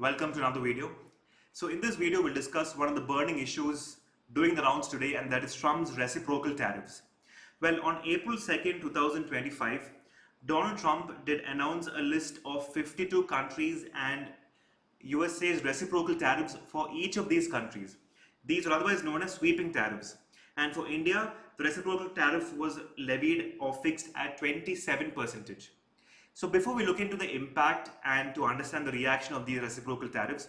welcome to another video. So in this video, we'll discuss one of the burning issues doing the rounds today, and that is Trump's reciprocal tariffs. Well, on April 2nd, 2025, Donald Trump did announce a list of 52 countries and USA's reciprocal tariffs for each of these countries. These are otherwise known as sweeping tariffs. And for India, the reciprocal tariff was levied or fixed at 27%. So before we look into the impact and to understand the reaction of these reciprocal tariffs,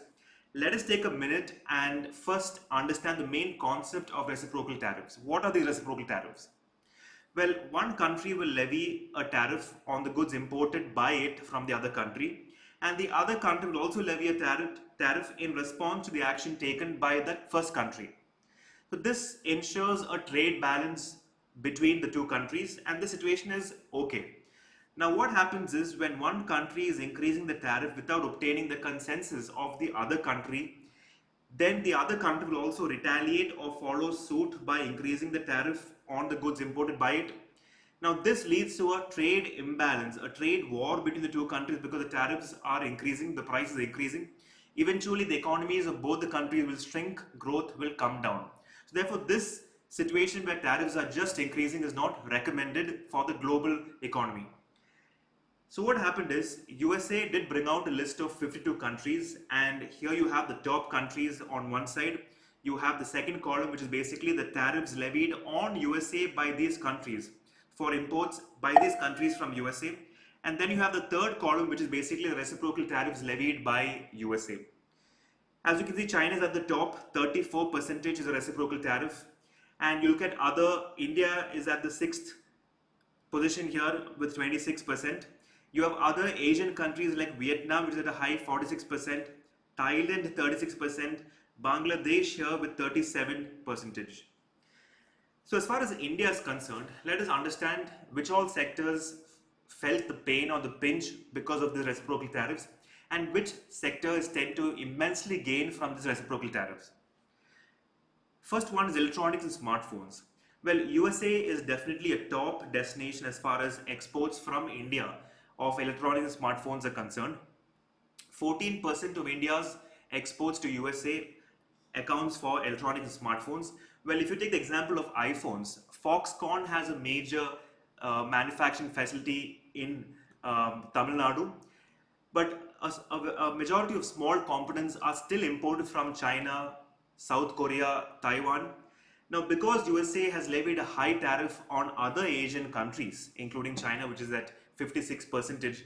let us take a minute and first understand the main concept of reciprocal tariffs. What are these reciprocal tariffs? Well, one country will levy a tariff on the goods imported by it from the other country, and the other country will also levy a tariff in response to the action taken by that first country. So this ensures a trade balance between the two countries, and the situation is okay. Now what happens is when one country is increasing the tariff without obtaining the consensus of the other country, then the other country will also retaliate or follow suit by increasing the tariff on the goods imported by it. Now this leads to a trade imbalance, a trade war between the two countries because the tariffs are increasing, the prices are increasing. Eventually the economies of both the countries will shrink, growth will come down. So therefore this situation where tariffs are just increasing is not recommended for the global economy. So what happened is USA did bring out a list of 52 countries, and here you have the top countries on one side. You have the second column, which is basically the tariffs levied on USA by these countries for imports by these countries from USA. And then you have the third column, which is basically the reciprocal tariffs levied by USA. As you can see, China is at the top, 34% is a reciprocal tariff. And you look at India is at the sixth position here with 26%. You have other Asian countries like Vietnam, which is at a high 46%, Thailand 36%, Bangladesh here with 37%. So as far as India is concerned, let us understand which all sectors felt the pain or the pinch because of the reciprocal tariffs and which sectors tend to immensely gain from these reciprocal tariffs. First one is electronics and smartphones. Well, USA is definitely a top destination as far as exports from India of electronics and smartphones are concerned. 14% of India's exports to USA accounts for electronics and smartphones. Well, if you take the example of iPhones, Foxconn has a major manufacturing facility in Tamil Nadu, but a majority of small components are still imported from China, South Korea, Taiwan. Now, because USA has levied a high tariff on other Asian countries, including China, which is at 56%,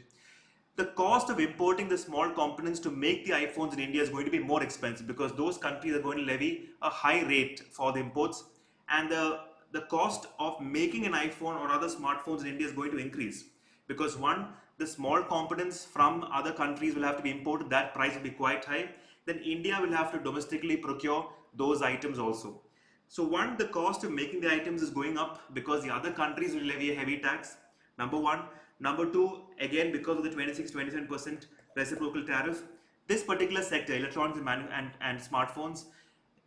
the cost of importing the small components to make the iPhones in India is going to be more expensive because those countries are going to levy a high rate for the imports, and the cost of making an iPhone or other smartphones in India is going to increase because one, the small components from other countries will have to be imported, that price will be quite high. Then India will have to domestically procure those items also. So one, the cost of making the items is going up because the other countries will levy a heavy tax, number one. Number two, again, because of the 26-27% reciprocal tariff, this particular sector, electronics and smartphones,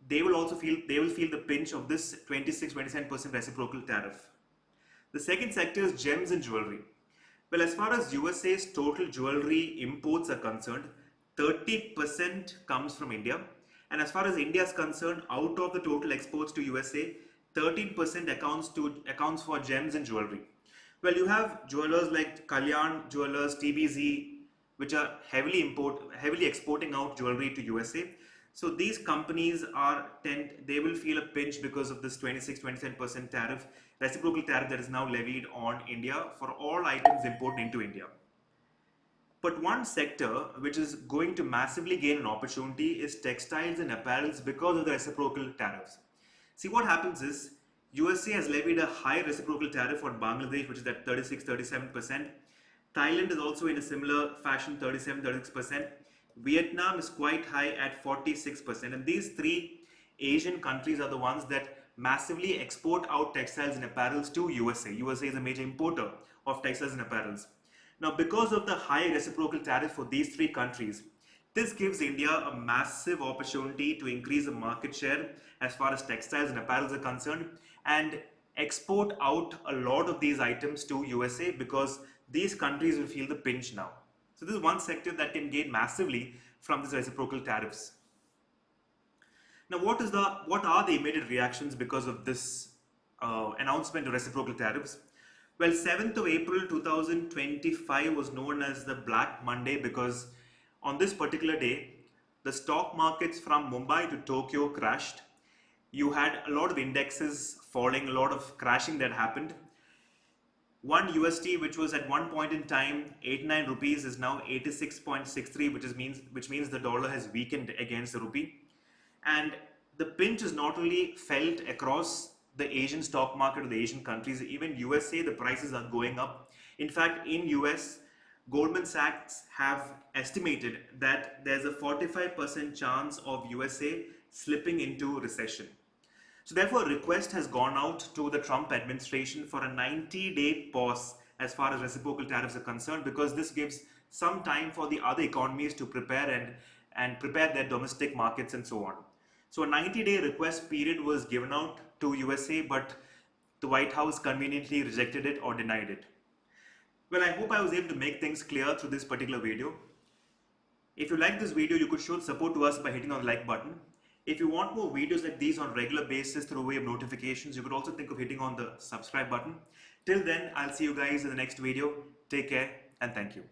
they will feel the pinch of this 26-27% reciprocal tariff. The second sector is gems and jewelry. Well, as far as USA's total jewelry imports are concerned, 30% comes from India. And as far as India is concerned, out of the total exports to USA, 13% accounts for gems and jewelry. Well, you have jewelers like Kalyan Jewelers, TBZ, which are heavily exporting out jewelry to USA. So these companies they will feel a pinch because of this 26-27% tariff, reciprocal tariff that is now levied on India for all items imported into India. But one sector which is going to massively gain an opportunity is textiles and apparels because of the reciprocal tariffs. See, what happens is USA has levied a high reciprocal tariff on Bangladesh, which is at 36-37%. Thailand is also in a similar fashion, 37-36%. Vietnam is quite high at 46%. And these three Asian countries are the ones that massively export out textiles and apparels to USA. USA is a major importer of textiles and apparels. Now, because of the high reciprocal tariff for these three countries, this gives India a massive opportunity to increase the market share as far as textiles and apparels are concerned and export out a lot of these items to USA because these countries will feel the pinch now. So this is one sector that can gain massively from these reciprocal tariffs. Now, what are the immediate reactions because of this announcement of reciprocal tariffs? Well, 7th of April 2025 was known as the Black Monday because on this particular day, the stock markets from Mumbai to Tokyo crashed. You had a lot of indexes falling, a lot of crashing that happened. One USD, which was at one point in time 89 rupees, is now 86.63, which means the dollar has weakened against the rupee. And the pinch is not only felt across the Asian stock market or the Asian countries, even USA, the prices are going up. In fact, in US, Goldman Sachs have estimated that there's a 45% chance of USA slipping into recession. So therefore, a request has gone out to the Trump administration for a 90-day pause as far as reciprocal tariffs are concerned, because this gives some time for the other economies to prepare and prepare their domestic markets and so on. So a 90-day request period was given out to USA, but the White House conveniently rejected it or denied it. Well, I hope I was able to make things clear through this particular video. If you like this video, you could show support to us by hitting on the like button. If you want more videos like these on a regular basis through way of notifications, you could also think of hitting on the subscribe button. Till then, I'll see you guys in the next video. Take care and thank you.